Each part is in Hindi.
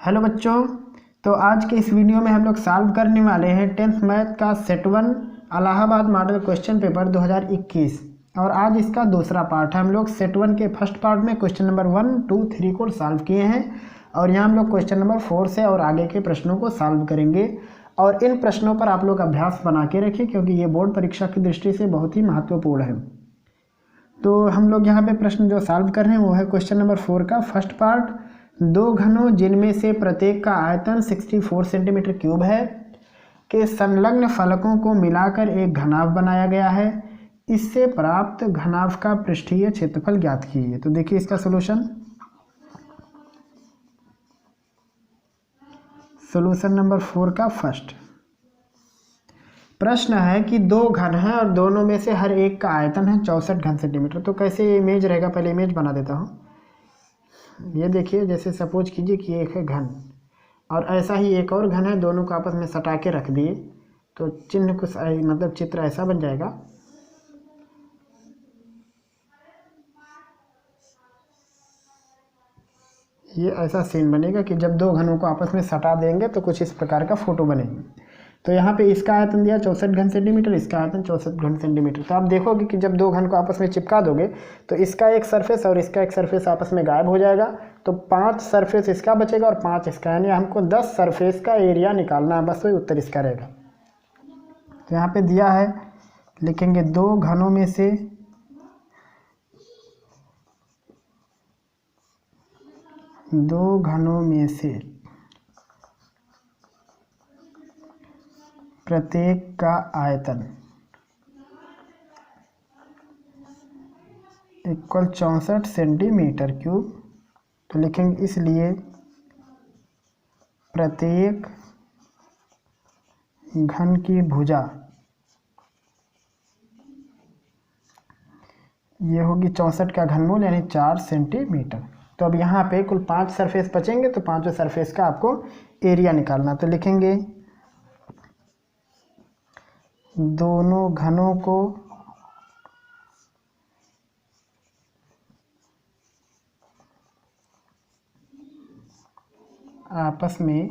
हेलो बच्चों। तो आज के इस वीडियो में हम लोग सॉल्व करने वाले हैं 10th मैथ का set 1 Allahabad model question paper 2021 और आज इसका दूसरा पार्ट है। हम लोग सेट 1 के फर्स्ट पार्ट में क्वेश्चन नंबर 1, 2, 3 को सॉल्व किए हैं और यहाँ हम लोग क्वेश्चन नंबर 4 से और आगे के प्रश्नों को सॉल्व करेंगे। और इन प्रश्नों पर आप लोग अभ्यास बना के रखें क्योंकि ये बोर्ड परीक्षा की दृष्टि से बहुत ही महत्वपूर्ण है। तो हम लोग यहाँ पे प्रश्न जो सॉल्व कर रहे हैं वो है क्वेश्चन नंबर 4 का फर्स्ट पार्ट। दो घनों जिनमें से प्रत्येक का आयतन 64 सेंटीमीटर क्यूब है के संलग्न फलकों को मिलाकर एक घनाभ बनाया गया है। इससे प्राप्त घनाभ का पृष्ठीय क्षेत्रफल ज्ञात कीजिए। तो देखिए इसका सॉल्यूशन नंबर 4 का फर्स्ट प्रश्न है कि दो घन हैं और दोनों में से हर एक का आयतन है 64 घन सेंटीमीटर। तो कैसे इमेज रहेगा, पहले इमेज बना देता हूँ। ये देखिए, जैसे सपोज कीजिए कि एक है घन और ऐसा ही एक और घन है, दोनों को आपस में सटा के रख दिए तो चिन्ह कुछ मतलब चित्र ऐसा बन जाएगा। ये ऐसा सीन बनेगा कि जब दो घनों को आपस में सटा देंगे तो कुछ इस प्रकार का फोटो बनेगी। तो यहाँ पे इसका आयतन दिया 64 घन सेंटीमीटर, इसका आयतन 64 घन सेंटीमीटर। तो आप देखोगे कि जब दो घन को आपस में चिपका दोगे तो इसका एक सरफेस और इसका एक सरफेस आपस में गायब हो जाएगा। तो 5 सरफेस इसका बचेगा और 5 इसका, यानी हमको 10 सरफेस का एरिया निकालना है, बस वही उत्तर इसका रहेगा। तो यहाँ पे दिया है, लिखेंगे दो घनों में से प्रत्येक का आयतन इक्वल 64 सेंटीमीटर क्यूब। तो लिखेंगे इसलिए प्रत्येक घन की भुजा ये होगी 64 का घनमूल यानी 4 सेंटीमीटर। तो अब यहाँ पे कुल 5 सरफेस बचेंगे तो पांचों सरफेस का आपको एरिया निकालना। तो लिखेंगे दोनों घनों को आपस में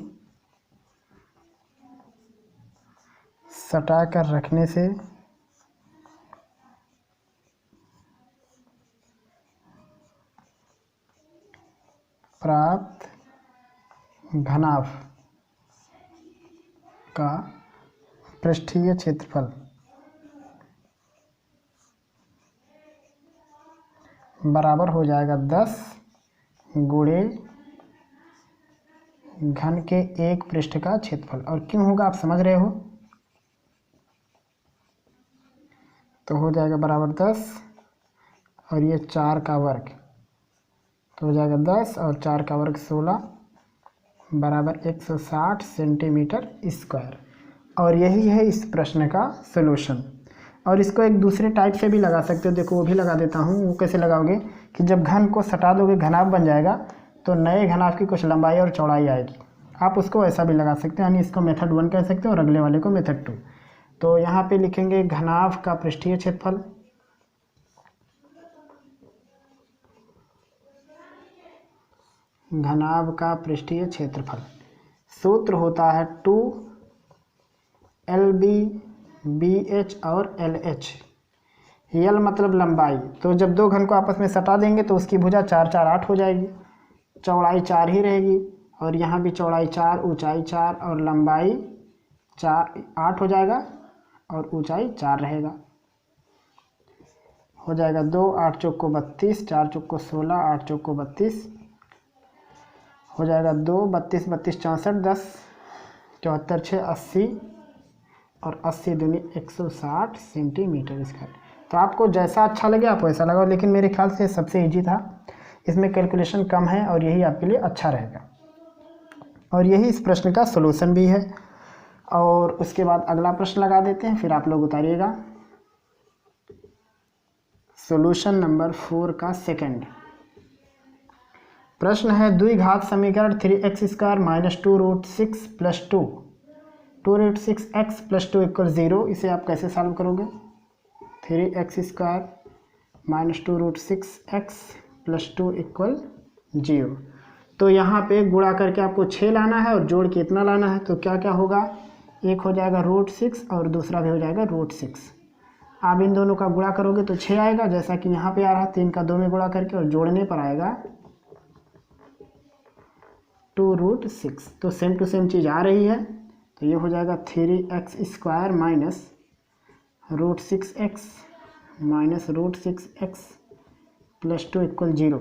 सटा कर रखने से प्राप्त घनाभ का पृष्ठीय क्षेत्रफल बराबर हो जाएगा 10 गुणे घन के एक पृष्ठ का क्षेत्रफल। और क्यों होगा आप समझ रहे हो। तो हो जाएगा बराबर 10 और ये 4 का वर्ग, तो हो जाएगा 10 और 4 का वर्ग 16 बराबर 160 सेंटीमीटर स्क्वायर। और यही है इस प्रश्न का सलूशन। और इसको एक दूसरे टाइप से भी लगा सकते हो। देखो वो भी लगा देता हूँ। वो कैसे लगाओगे कि जब घन को सटा दोगे घनाभ बन जाएगा तो नए घनाभ की कुछ लंबाई और चौड़ाई आएगी। आप उसको ऐसा भी लगा सकते हो, यानी इसको मेथड 1 कह सकते हो और अगले वाले को मेथड 2। तो यहाँ पे लिखेंगे घनाभ का पृष्ठीय क्षेत्रफल सूत्र होता है 2LB BH और LH। L मतलब लंबाई, तो जब दो घन को आपस में सटा देंगे तो उसकी भुजा 4 4 8 हो जाएगी, चौड़ाई 4 ही रहेगी और यहाँ भी चौड़ाई 4, ऊंचाई 4 और लंबाई 4 8 हो जाएगा और ऊंचाई 4 रहेगा। हो जाएगा 2 8 चौक को 32, 4 चौक को 16, 8 चौक को 32 हो जाएगा 2 32 32 64 10 74 6 80 और 80 दूनी 160 सेंटीमीटर स्क्वायर। तो आपको जैसा अच्छा लगे आप वैसा लगाओ, लेकिन मेरे ख्याल से सबसे इजी था, इसमें कैलकुलेशन कम है और यही आपके लिए अच्छा रहेगा। और यही इस प्रश्न का सलूशन भी है। और उसके बाद अगला प्रश्न लगा देते हैं, फिर आप लोग उतारिएगा। सॉल्यूशन नंबर 4 का सेकंड प्रश्न है द्विघात समीकरण 3x² - 2 रूट 6 + 2 रूट 6x + 2 = 0। इसे आप कैसे सॉल्व करोगे। 3x² - 2 root 6x + 2 = 0। तो यहाँ पे गुणा करके आपको 6 लाना है और जोड़ के इतना लाना है। तो क्या क्या होगा, एक हो जाएगा √6 और दूसरा भी हो जाएगा √6। आप इन दोनों का गुणा करोगे तो 6 आएगा, जैसा कि यहाँ पे आ रहा है 3 का 2 में गुणा करके, और जोड़ने पर आएगा 2√6। तो सेम टू सेम चीज़ आ रही है। तो ये हो जाएगा 3x² minus √6x minus √6x plus 2 equal 0।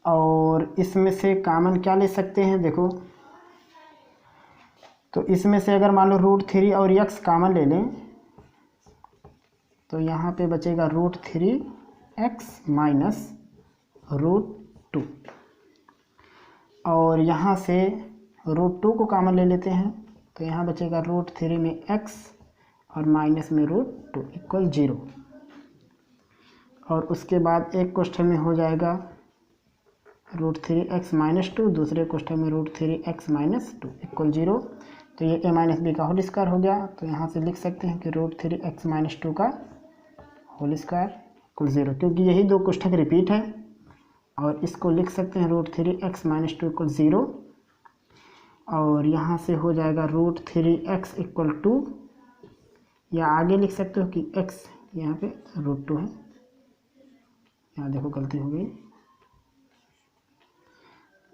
और इसमें से कॉमन क्या ले सकते हैं, देखो तो इसमें से अगर मान लो √3 और x कॉमन ले लें तो यहाँ पे बचेगा √3x माइनस √2, और यहाँ से √2 को कॉमन ले लेते हैं तो यहाँ बचेगा √3 में x और माइनस में √2 इक्वल 0। और उसके बाद एक क्वेश्चन में हो जाएगा √3x माइनस 2, दूसरे क्वेश्चन में √3x माइनस 2 इक्वल 0। तो ये a माइनस बी का होल स्क्वायर हो गया। तो यहाँ से लिख सकते हैं कि √3x माइनस 2 का होल स्क्वायर इक्वल 0, क्योंकि यही दो क्वेश्चन रिपीट है। और इसको लिख सकते हैं √3x माइनस 2 इक्वल 0, और यहाँ से हो जाएगा √3x इक्वल 2, या आगे लिख सकते हो कि x यहाँ पे √2 है, यहाँ देखो गलती हो गई,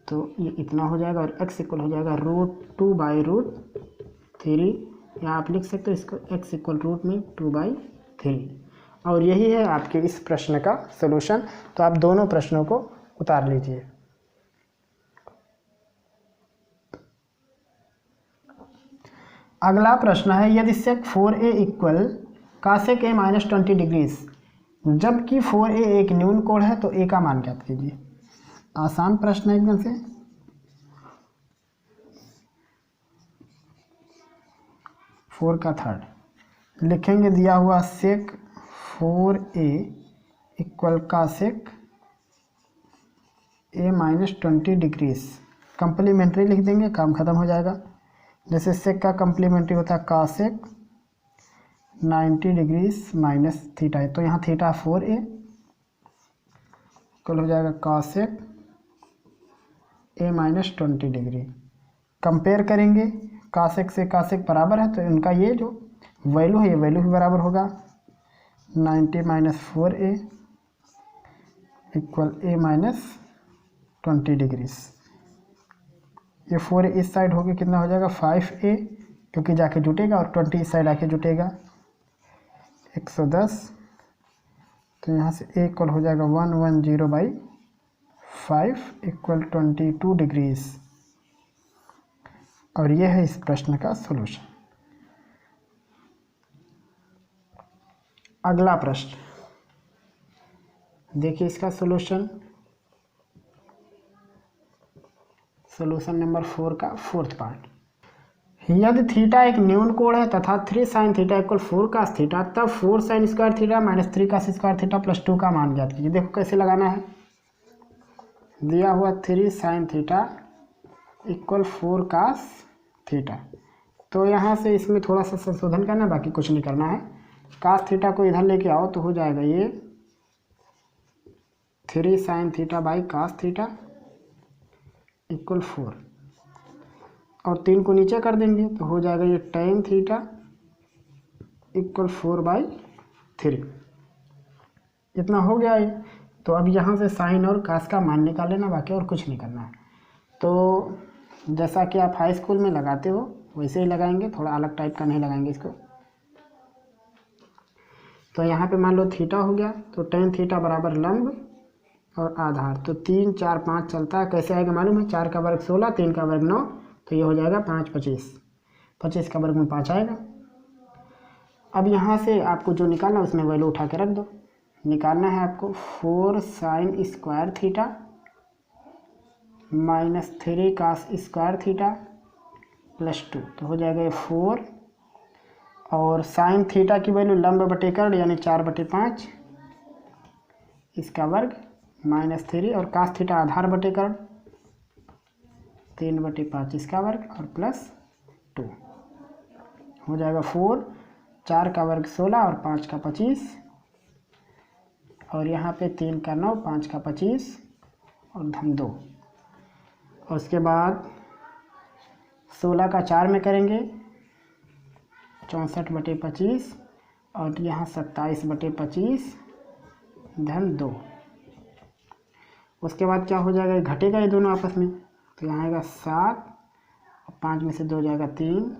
तो ये इतना हो जाएगा, और x इक्वल हो जाएगा √2/√3, या आप लिख सकते हो इसको x इक्वल रूट में 2/3। और यही है आपके इस प्रश्न का सलूशन। तो आप दोनों प्रश्नों को उतार लीजिए। अगला प्रश्न है, यदि sec 4a equal cosec a minus 20 degrees, जबकि 4a एक न्यून कोण है तो a का मान ज्ञात कीजिए। आसान प्रश्न है एकदम से। फोर का थर्ड लिखेंगे, दिया हुआ sec 4a equal cosec a minus 20 degrees, complementary लिख देंगे, काम खत्म हो जाएगा। जैसे sec का कंप्लीमेंट्री होता है cosec 90 डिग्रीज माइनस थीटा है, तो यहाँ थीटा 4a इक्वल हो जाएगा cosec a minus 20 degree. Compare करेंगे, cosec से cosec बराबर है तो इनका ये जो वैल्यू है ये वैल्यू भी बराबर होगा। 90 minus 4a equal a minus 20 degrees. ये 4a इस साइड होके कितना हो जाएगा 5a, क्योंकि जाके जुटेगा, और 20 इस साइड आके जुटेगा 110। तो यहाँ से a इक्वल हो जाएगा 110/5 इक्वल 22 डिग्रीज। और ये है इस प्रश्न का सॉल्यूशन। अगला प्रश्न देखिए, इसका सॉल्यूशन नंबर 4 का फोर्थ पार्ट। यदि थीटा एक न्यून कोण है तथा 3 sin theta equal 4 cos theta, तब 4 sin square theta minus 3 cos square theta plus 2 का मान ज्ञात कीजिए। देखो कैसे लगाना है, दिया हुआ 3 sin theta equal 4 cos theta, तो यहाँ से इसमें थोड़ा सा संशोधन करना है, बाकी कुछ नहीं करना है। cos थीटा को इधर लेके आओ तो हो जाएगा ये 3 sin theta by cos theta equal 4, और 3 को नीचे कर देंगे तो हो जाएगा ये tan थीटा इक्वल 4/3। इतना हो गया ये। तो अब यहाँ से साइन और कास का मान निकाल लेना, बाकी और कुछ नहीं करना है। तो जैसा कि आप हाई स्कूल में लगाते हो वैसे ही लगाएंगे, थोड़ा अलग टाइप का नहीं लगाएंगे इसको। तो यहाँ पे मान लो थीटा हो गया, तो tan थीटा बराबर लंब और आधार, तो 3 4 5 चलता है। कैसे आएगा मालूम है, 4 का वर्ग 16, 3 का वर्ग 9, तो ये हो जाएगा 5 25, 25 का वर्ग में 5 आएगा। अब यहाँ से आपको जो निकालना उसमें वैल्यू उठा के रख दो। निकालना है आपको 4 sin square theta minus 3 cos square theta plus 2, तो हो जाएगा ये 4, और साइन थीटा की वैल्यू लंब बटे कर्ण यानी 4/5 इसका वर्ग माइनस 3, और cos थीटा आधार बटे कर्ण 3/5 इसका वर्ग और प्लस 2, हो जाएगा 4, 4 का वर्ग 16 और 5 का 25, और यहाँ पे 3 का 9, 5 का 25, और धन 2। और उसके बाद 16 का 4 में करेंगे 64/25 और यहाँ 27/25 धन 2। उसके बाद क्या हो जाएगा, घटेगा ये दोनों आपस में, तो यहाँ आएगा 7 और 5 में से 2 जाएगा 3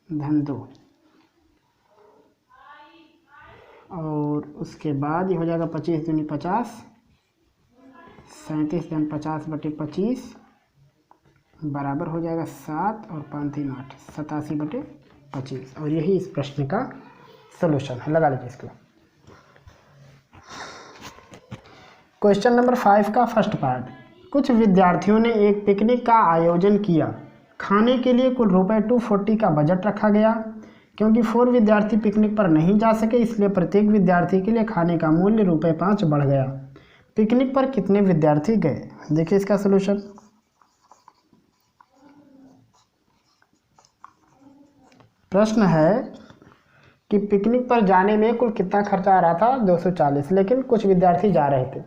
धन 2। और उसके बाद ये हो जाएगा 25 दूनी 50, 37 धन 50/25 बराबर हो जाएगा 7 और 5 3 8 87/25। और यही इस प्रश्न का सलूशन है। लगा लीजिए इसको। क्वेश्चन नंबर 5 का फर्स्ट पार्ट। कुछ विद्यार्थियों ने एक पिकनिक का आयोजन किया। खाने के लिए कुल रुपये 240 का बजट रखा गया। क्योंकि 4 विद्यार्थी पिकनिक पर नहीं जा सके, इसलिए प्रत्येक विद्यार्थी के लिए खाने का मूल्य रुपये 5 बढ़ गया। पिकनिक पर कितने विद्यार्थी गए? देखिए इसका सलूशन। प्रश्न है कि पिकनिक पर जाने में कुल कितना खर्चा आ रहा था, 240, लेकिन कुछ विद्यार्थी जा रहे थे।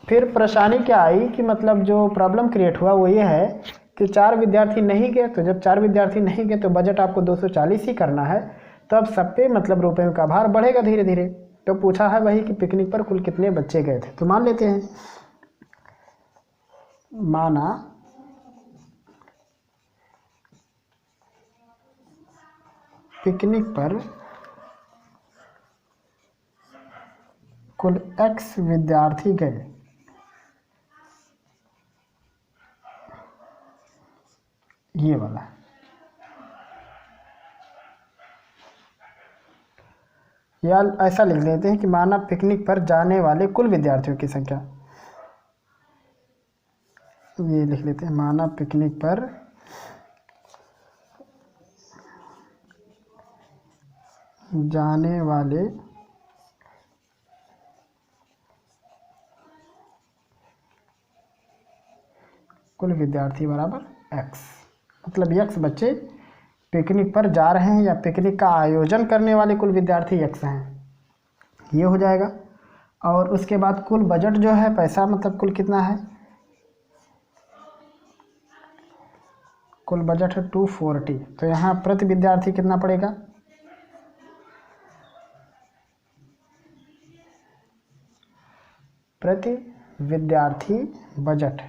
फिर परेशानी क्या आई कि मतलब जो प्रॉब्लम क्रिएट हुआ वो ये है कि 4 विद्यार्थी नहीं गए। तो जब 4 विद्यार्थी नहीं गए तो बजट आपको 240 ही करना है, तो अब सब पे मतलब रुपयों का भार बढ़ेगा धीरे धीरे। तो पूछा है वही कि पिकनिक पर कुल कितने बच्चे गए थे। तो मान लेते हैं, माना पिकनिक पर कुल X विद्यार्थी गए। ये वाला या ऐसा लिख लेते हैं कि माना पिकनिक पर जाने वाले कुल विद्यार्थियों की संख्या, ये लिख लेते हैं माना पिकनिक पर जाने वाले कुल विद्यार्थी बराबर X। मतलब X बच्चे पिकनिक पर जा रहे हैं या पिकनिक का आयोजन करने वाले कुल विद्यार्थी X हैं, ये हो जाएगा। और उसके बाद कुल बजट जो है, पैसा मतलब कुल कितना है, कुल बजट है 240। तो यहाँ प्रति विद्यार्थी कितना पड़ेगा, प्रति विद्यार्थी बजट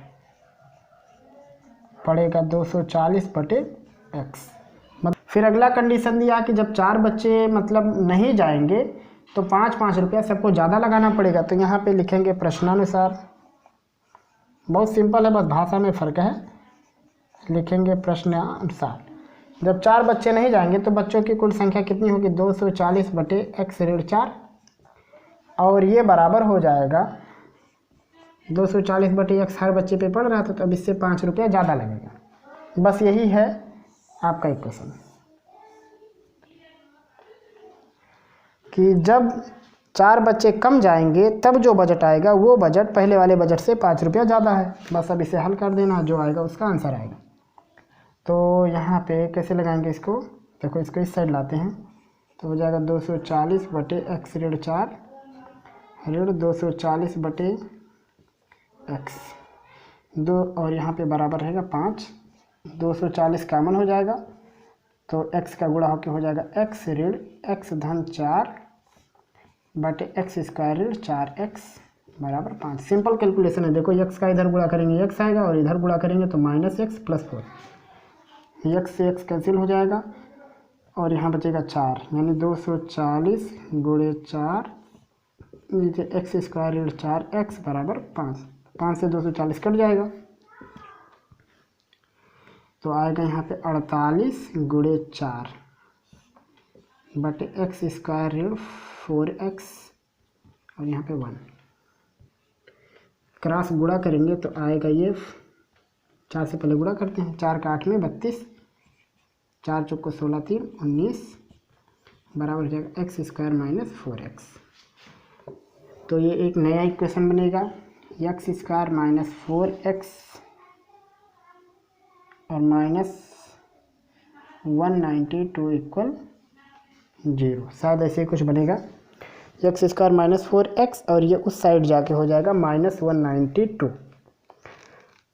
पड़ेगा 240/X। फिर अगला कंडीशन दिया कि जब 4 बच्चे मतलब नहीं जाएंगे तो 5-5 रुपया सबको ज़्यादा लगाना पड़ेगा। तो यहाँ पे लिखेंगे प्रश्नानुसार। बहुत सिंपल है, बस भाषा में फ़र्क है। लिखेंगे प्रश्नानुसार। जब 4 बच्चे नहीं जाएंगे तो बच्चों की कुल संख्या कितनी होगी, 240/X ऋण 4। और ये बराबर हो जाएगा 240/X। हर बच्चे पे पड़ रहा था तो अब इससे 5 रुपया ज़्यादा लगेगा। बस यही है आपका इक्वेशन कि जब 4 बच्चे कम जाएंगे तब जो बजट आएगा वो बजट पहले वाले बजट से 5 रुपया ज़्यादा है। बस अब इसे हल कर देना, जो आएगा उसका आंसर आएगा। तो यहाँ पे कैसे लगाएंगे इसको, देखो इसको इस साइड लाते हैं तो हो जाएगा 240/X ऋण 4 ऋण 240/X 2 और यहाँ पे बराबर रहेगा 5। 240 कॉमन हो जाएगा तो x का गुणा होकर हो जाएगा x ऋण x धन 4/X स्क्वायर ऋण 4x बराबर 5। सिंपल कैलकुलेशन है। देखो x का इधर गुणा करेंगे x आएगा और इधर गुणा करेंगे तो -x + 4। x से x कैंसिल हो जाएगा और यहाँ बचेगा 4, यानी 240 × 4 नीचे x स्क्वायर ऋण 4x बराबर 5। 5 से 240 कट जाएगा तो आएगा यहाँ पे 48 × 4/X स्क्वायर ऋण 4x और यहाँ पे 1। क्रॉस गुणा करेंगे तो आएगा ये 4 से पहले गुणा करते हैं, 4 का 8 में 32, 4 चौको 16 3 19 बराबर हो जाएगा x स्क्वायर - 4x। तो ये एक नया इक्वेशन बनेगा, x स्क्वायर - 4x और -192 = 0। शायद ऐसे कुछ बनेगा। एक्स स्क्वायर माइनस 4x और ये उस साइड जाके हो जाएगा -192।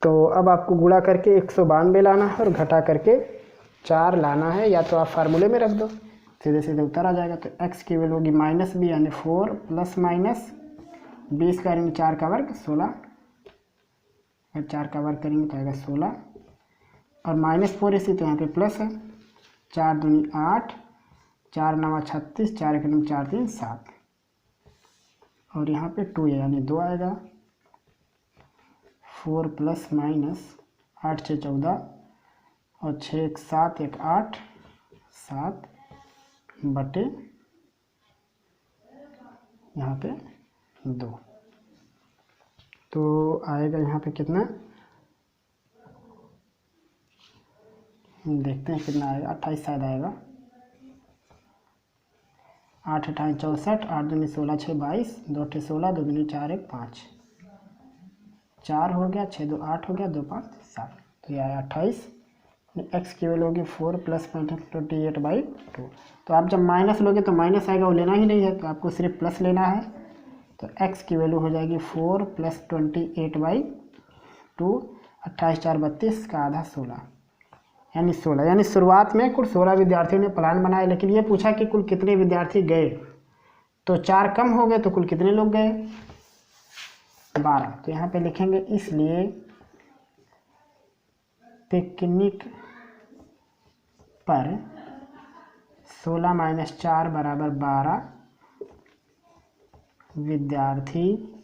तो अब आपको गुणा करके 192 लाना है और घटा करके 4 लाना है, या तो आप फार्मूले में रख दो, सीधे सीधे उत्तर आ जाएगा। तो x की वैल्यू होगी -b यानी 4 प्लस माइनस 20 करेंगे 4 का वर्ग 16, और 4 का वर्ग करेंगे तो आएगा 16, और -4 इसी तो यहाँ पे प्लस है, 4 दूनी 8, 4 9 36, 4 1 9 4 3 7, और यहाँ पे 2 है यानी 2 आएगा। 4 प्लस माइनस 8 6 14 और 6 1 7 1 8 7 बटे यहाँ पे 2, तो आएगा यहाँ पे कितना, देखते हैं कितना आएगा, 28 शायद आएगा। 8 28 64, 8 दूनी 16 6 22, 2 8 16, 2 दूनी 4 1 5, 4 हो गया, 6 2 8 हो गया, 2 5 7, तो यह आया 28। एक्स की वैल्यू होगी 4 प्लस 28/2। तो आप जब माइनस लोगे तो माइनस आएगा, वो लेना ही नहीं है, तो आपको सिर्फ प्लस लेना है। तो एक्स की वैल्यू हो जाएगी 4 प्लस 28/2, 28 4 32 का आधा 16, यानी 16। यानी शुरुआत में कुल 16 विद्यार्थियों ने प्लान बनाया, लेकिन ये पूछा कि कुल कितने विद्यार्थी गए, तो 4 कम हो गए, तो कुल कितने लोग गए, 12। तो यहाँ पे लिखेंगे इसलिए पिकनिक पर 16 - 4 बराबर 12 विद्यार्थी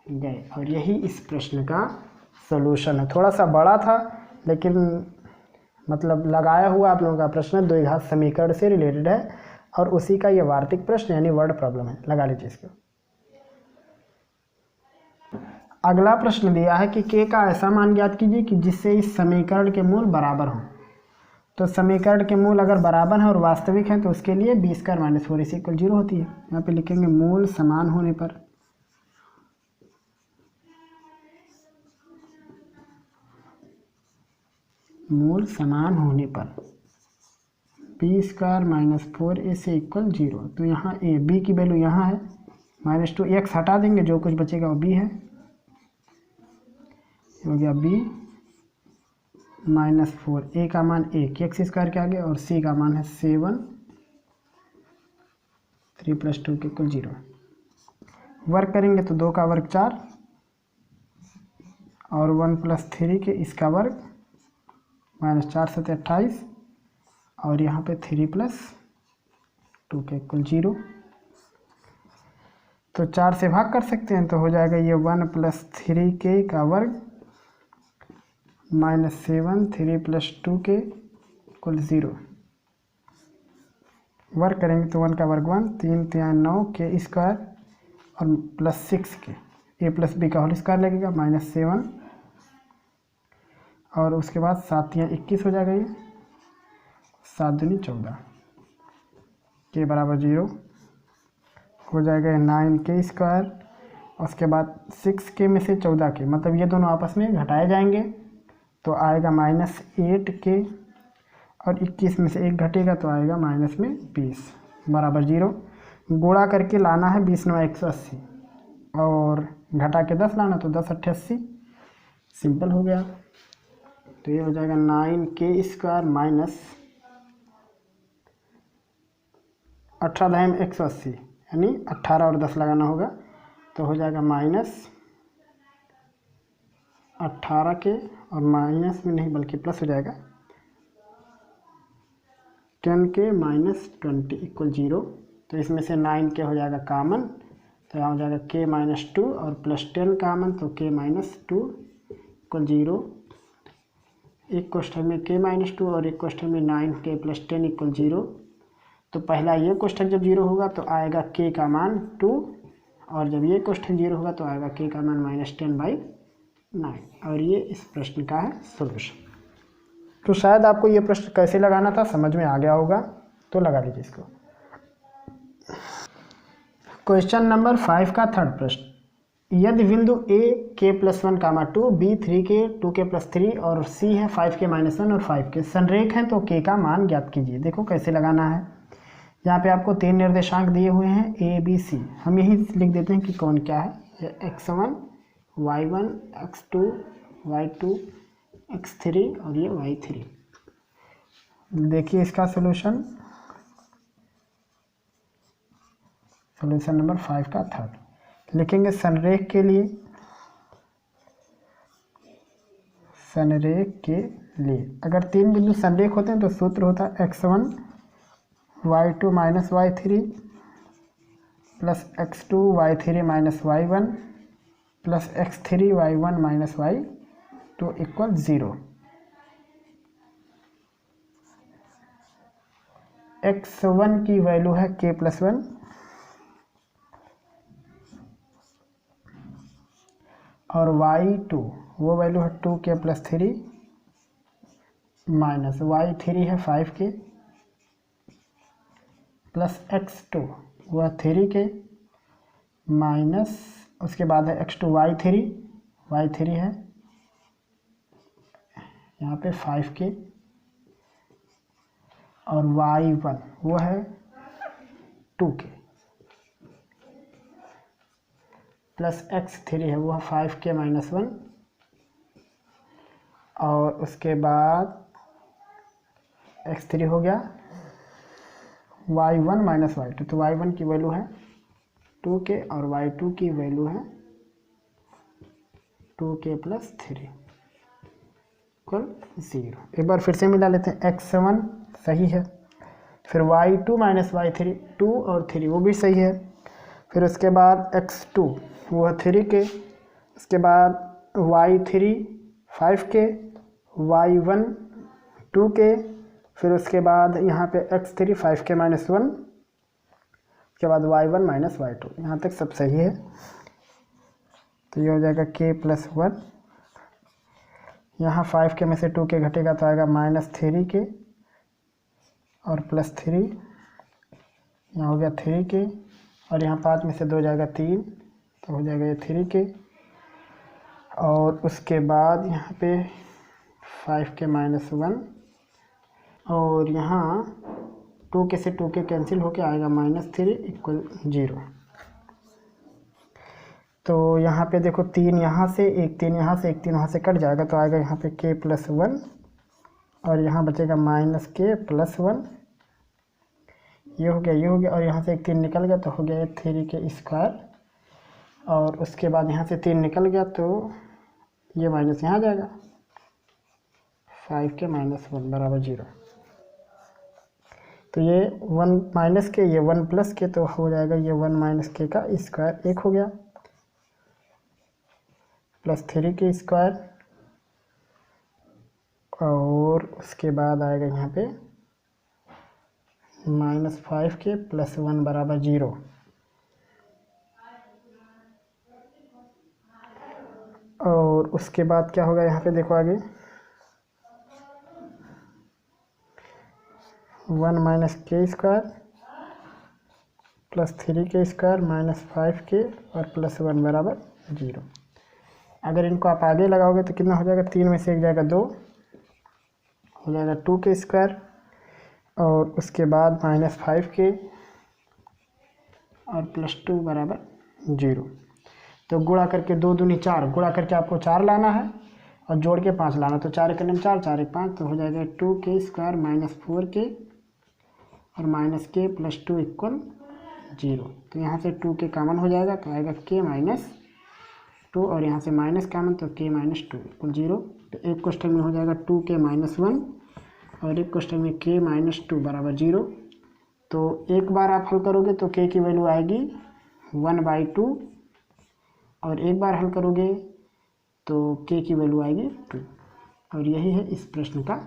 गए, और यही इस प्रश्न का सॉल्यूशन है। थोड़ा सा बड़ा था, लेकिन मतलब लगाया हुआ आप लोगों का प्रश्न द्विघात समीकरण से रिलेटेड है, और उसी का ये वार्तिक प्रश्न यानी वर्ड प्रॉब्लम है, लगा लीजिए इसको। अगला प्रश्न दिया है कि k का ऐसा मान ज्ञात कीजिए कि जिससे इस समीकरण के मूल बराबर हों। तो समीकरण के मूल अगर बराबर हैं और वास्तविक हैं तो उसके लिए b² - 4 = 0 होती है। यहाँ पे लिखेंगे मूल समान होने पर, मूल समान होने पर b² - 4ac = 0। तो यहाँ a, b की वैल्यू यहाँ है -2, x हटा देंगे, जो कुछ बचेगा वो b है, हो गया b -4, a का मान 1 x² के आगे, और c का मान है 7, 3 + 2 = 0। वर्ग करेंगे तो 2 का वर्ग 4, और 1 + 3 के इसका वर्ग, -4 7 28, और यहाँ पे 3 + 2 = 0। तो 4 से भाग कर सकते हैं, तो हो जाएगा ये 1 + 3 का वर्ग -7 3 + 2 = 0। वर्ग करेंगे तो 1 का वर्ग 1, 3 3 9 k² और +6 के, a + b का होल स्क्वायर लगेगा, -7, और उसके बाद 7 3 21 हो जाएगा, ये 7 दूनी 14, के बराबर 0 हो जाएगा 9k², उसके बाद 6k में से 14k, मतलब ये दोनों आपस में घटाए जाएंगे, तो आएगा -8k, और 21 में से 1 घटेगा तो आएगा -20 बराबर 0। गुणा करके लाना है 20 9 180, और घटा के 10 लाना, तो 10 8 80, सिंपल हो गया। तो ये हो जाएगा 9k² - 18 180, यानी 18 और 10 लगाना होगा, तो हो जाएगा -18k, और माइनस में नहीं बल्कि प्लस हो जाएगा, 10k - 20 = 0। तो इसमें से 9k हो जाएगा कॉमन, तो यहाँ हो जाएगा k - 2 और +10 कॉमन, तो k - 2 = 0। एक क्वेश्चन में k - 2 और एक क्वेश्चन में 9k + 10 = 0। तो पहला ये क्वेश्चन जब 0 होगा तो आएगा k का मान 2, और जब ये क्वेश्चन 0 होगा तो आएगा k का मान -10/9, और ये इस प्रश्न का है सॉल्यूशन। तो शायद आपको ये प्रश्न कैसे लगाना था समझ में आ गया होगा, तो लगा लीजिए इसको। क्वेश्चन नंबर 5 का थर्ड प्रश्न, यदि बिंदु A k+1, 2, B 3k 2k + 3 और C है 5k - 1 और 5k संरेख हैं तो k का मान ज्ञात कीजिए। देखो कैसे लगाना है, यहाँ पे आपको 3 निर्देशांक दिए हुए हैं ए बी सी, हम यही लिख देते हैं कि कौन क्या है। x1 y1 x2 y2 x3 और ये y3। देखिए इसका सॉल्यूशन नंबर 5 का थर्ड लिखेंगे। संरेख के लिए अगर 3 बिंदु संरेख होते हैं तो सूत्र होता है x1 y2 minus y3 plus x2 y3 minus y1 plus x3 y1 minus y2 equal 0। x1 की वैल्यू है k प्लस 1 और y2 वो वैल्यू है 2k प्लस 3 माइनस y3 है 5k प्लस x2 वह 3k माइनस उसके बाद है x2 y3 है यहाँ पे 5k और y1 वो है 2k प्लस x3 है वो है 5k माइनस 1 और उसके बाद x3 हो गया y1 माइनस y2, तो y1 की वैल्यू है 2k और y2 की वैल्यू है 2k प्लस 3 इक्वल 0। एक बार फिर से मिला लेते हैं। x1 सही है, फिर y2 माइनस y3 2 और 3 वो भी सही है, फिर उसके बाद x2 वो है 3k, उसके बाद y3 5k y1 2k, फिर उसके बाद यहाँ पे x3 5k माइनस 1, उसके बाद y1 माइनस y2, यहाँ तक सब सही है। तो ये हो जाएगा k प्लस 1, यहाँ 5k में से 2k घटेगा तो आएगा माइनस 3k और प्लस 3, यहाँ हो गया 3k और यहाँ 5 में से 2 जाएगा 3 तो हो जाएगा ये 3k और उसके बाद यहाँ पे 5k माइनस 1 और यहाँ 2k से 2k कैंसिल होके आएगा माइनस 3 इक्वल 0। तो यहाँ पे देखो 3 यहाँ से एक 3 यहाँ से एक 3 वहाँ से कट जाएगा तो आएगा यहाँ पे k प्लस 1 और यहाँ बचेगा माइनस k प्लस 1, ये हो गया और यहाँ से एक 3 निकल गया तो हो गया 3k स्क्वायर और उसके बाद यहाँ से 3 निकल गया तो ये माइनस यहाँ आ जाएगा 5k माइनस 1 बराबर 0। तो ये 1 माइनस के ये 1 प्लस के तो हो जाएगा ये 1 माइनस के का स्क्वायर 1 हो गया प्लस 3k स्क्वायर और उसके बाद आएगा यहाँ पे माइनस 5k प्लस 1 बराबर 0। और उसके बाद क्या होगा यहाँ पे देखो आगे 1 माइनस के square plus 3k square minus 5k और प्लस 1 बराबर 0। अगर इनको आप आगे लगाओगे तो कितना हो जाएगा 3 में से 1 जाएगा 2 हो जाएगा 2k स्क्वायर और उसके बाद माइनस 5k और प्लस 2 बराबर 0। तो गुणा करके 2 दूनी 4 गुणा करके आपको 4 लाना है और जोड़ के 5 लाना, तो 4 1 4 4 1 5 तो हो जाएगा 2k स्क्वायर माइनस 4k और माइनस k प्लस 2 इक्वल 0। तो यहाँ से 2k कॉमन हो जाएगा तो आएगा k माइनस 2 और यहाँ से माइनस कॉमन तो k माइनस 2 इक्वल 0। तो एक क्वेश्चन में हो जाएगा 2k माइनस 1 और एक क्वेश्चन में k माइनस 2 बराबर 0। तो एक बार आप हल करोगे तो k की वैल्यू आएगी 1/2 और एक बार हल करोगे तो k की वैल्यू आएगी 2 और यही है इस प्रश्न का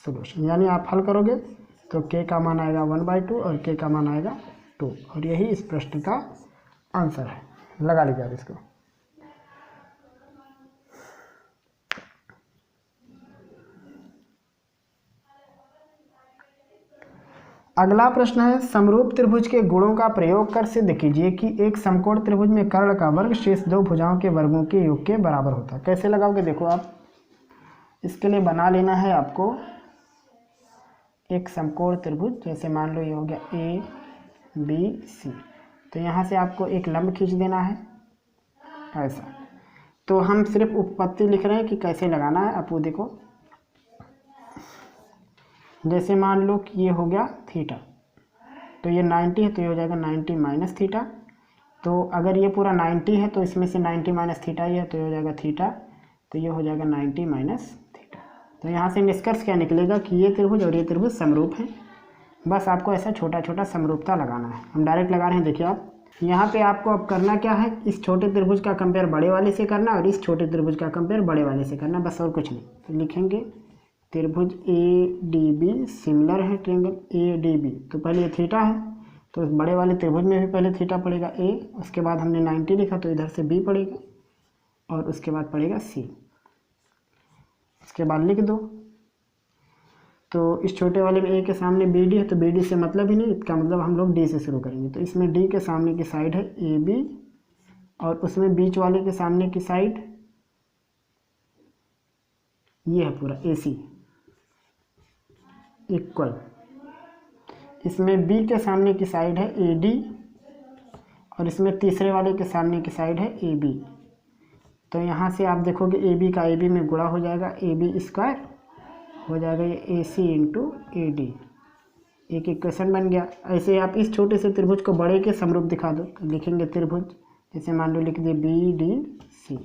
सॉल्यूशन। यानी आप हल करोगे तो k का मान आएगा 1/2 और k का मान आएगा 2 और यही इस प्रश्न का आंसर है। लगा लीजिए आप इसको। अगला प्रश्न है समरूप त्रिभुज के गुणों का प्रयोग कर सिद्ध कीजिए कि एक समकोण त्रिभुज में कर्ण का वर्ग शेष 2 भुजाओं के वर्गों के योग के बराबर होता है। कैसे लगाओगे देखो आप, इसके लिए बना लेना है आपको एक समकोण त्रिभुज। जैसे मान लो ये हो गया BC। तो यहाँ से आपको एक लंब खींच देना है ऐसा। तो हम सिर्फ उपपत्ति लिख रहे हैं कि कैसे लगाना है। आप वो देखो, जैसे मान लो कि ये हो गया थीटा, तो ये 90 है तो ये हो जाएगा 90 माइनस थीटा। तो अगर ये पूरा 90 है तो इसमें से 90 माइनस थीटा ही है तो ये हो जाएगा थीटा, तो ये हो जाएगा 90 माइनस थीटा। तो यहाँ से निष्कर्ष क्या निकलेगा कि ये त्रिभुज और ये त्रिभुज समरूप हैं। बस आपको ऐसा छोटा छोटा समरूपता लगाना है। हम डायरेक्ट लगा रहे हैं, देखिए आप यहाँ पे आपको अब करना क्या है, इस छोटे त्रिभुज का कंपेयर बड़े वाले से करना और इस छोटे त्रिभुज का कंपेयर बड़े वाले से करना, बस और कुछ नहीं। तो लिखेंगे त्रिभुज ADB सिमिलर है ट्रायंगल ADB। तो पहले ये थीटा है तो इस बड़े वाले त्रिभुज में भी पहले थीटा पड़ेगा A, उसके बाद हमने 90 लिखा तो इधर से B पड़ेगा और उसके बाद पड़ेगा C। इसके बाद लिख दो। तो इस छोटे वाले में A के सामने BD है तो BD से मतलब ही नहीं, इसका मतलब हम लोग D से शुरू करेंगे। तो इसमें D के सामने की साइड है AB और उसमें बीच वाले के सामने की साइड ये है पूरा AC इक्वल। इसमें B के सामने की साइड है AD और इसमें तीसरे वाले के सामने की साइड है AB। तो यहाँ से आप देखोगे AB का AB में गुणा हो जाएगा, AB स्क्वायर हो जाएगा ये AC इंटू AD। एक इक्वेशन बन गया। ऐसे आप इस छोटे से त्रिभुज को बड़े के समरूप दिखा दो। तो लिखेंगे त्रिभुज, जैसे मान लो लिख दिए BDC।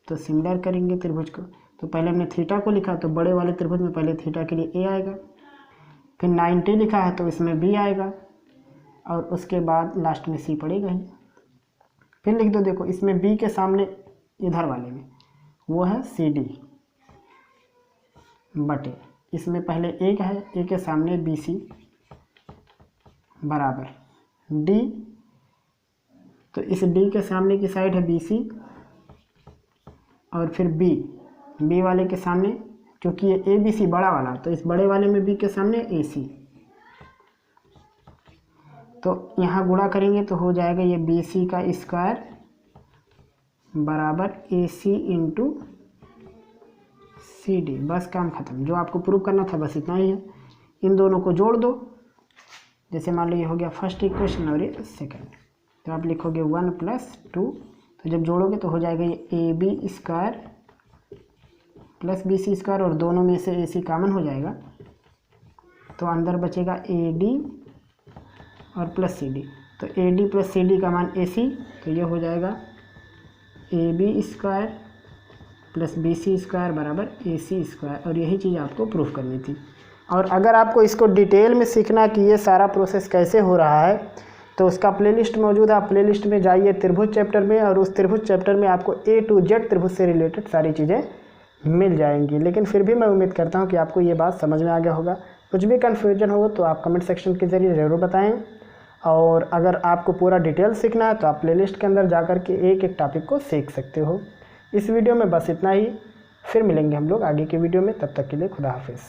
तो सिमिलर करेंगे त्रिभुज को। तो पहले हमने थीटा को लिखा तो बड़े वाले त्रिभुज में पहले थीटा के लिए A आएगा, फिर 90 लिखा है तो इसमें B आएगा और उसके बाद लास्ट में C पड़ेगा ही। फिर लिख दो, देखो इसमें B के सामने इधर वाले में वो है CD बटे इसमें पहले एक है, A के सामने BC बराबर D। तो इस D के सामने की साइड है BC और फिर B वाले के सामने, क्योंकि ये ABC बड़ा वाला तो इस बड़े वाले में B के सामने AC। तो यहाँ गुणा करेंगे तो हो जाएगा ये BC का स्क्वायर बराबर AC इंटू CD। बस काम खत्म। जो आपको प्रूव करना था बस इतना ही है। इन दोनों को जोड़ दो। जैसे मान लो ये हो गया फर्स्ट इक्वेशन और ये सेकंड, तो आप लिखोगे 1 + 2। तो जब जोड़ोगे तो हो जाएगा ये AB square plus BC square और दोनों में से AC कॉमन हो जाएगा तो अंदर बचेगा AD और प्लस CD। तो AD प्लस CD का मान AC, तो ये हो जाएगा AB square plus BC square बराबर AC स्क्वायर। और यही चीज़ आपको प्रूफ करनी थी। और अगर आपको इसको डिटेल में सीखना कि ये सारा प्रोसेस कैसे हो रहा है तो उसका प्लेलिस्ट मौजूद है। आप प्लेलिस्ट में जाइए त्रिभुज चैप्टर में और उस त्रिभुज चैप्टर में आपको A to Z त्रिभुज से रिलेटेड सारी चीज़ें मिल जाएंगी। लेकिन फिर भी मैं उम्मीद करता हूँ कि आपको ये बात समझ में आ गया होगा। कुछ भी कन्फ्यूजन हो तो आप कमेंट सेक्शन के ज़रिए ज़रूर बताएं। और अगर आपको पूरा डिटेल सीखना है तो आप प्लेलिस्ट के अंदर जाकर के एक एक टॉपिक को सीख सकते हो। इस वीडियो में बस इतना ही। फिर मिलेंगे हम लोग आगे के वीडियो में। तब तक के लिए खुदा हाफिज़।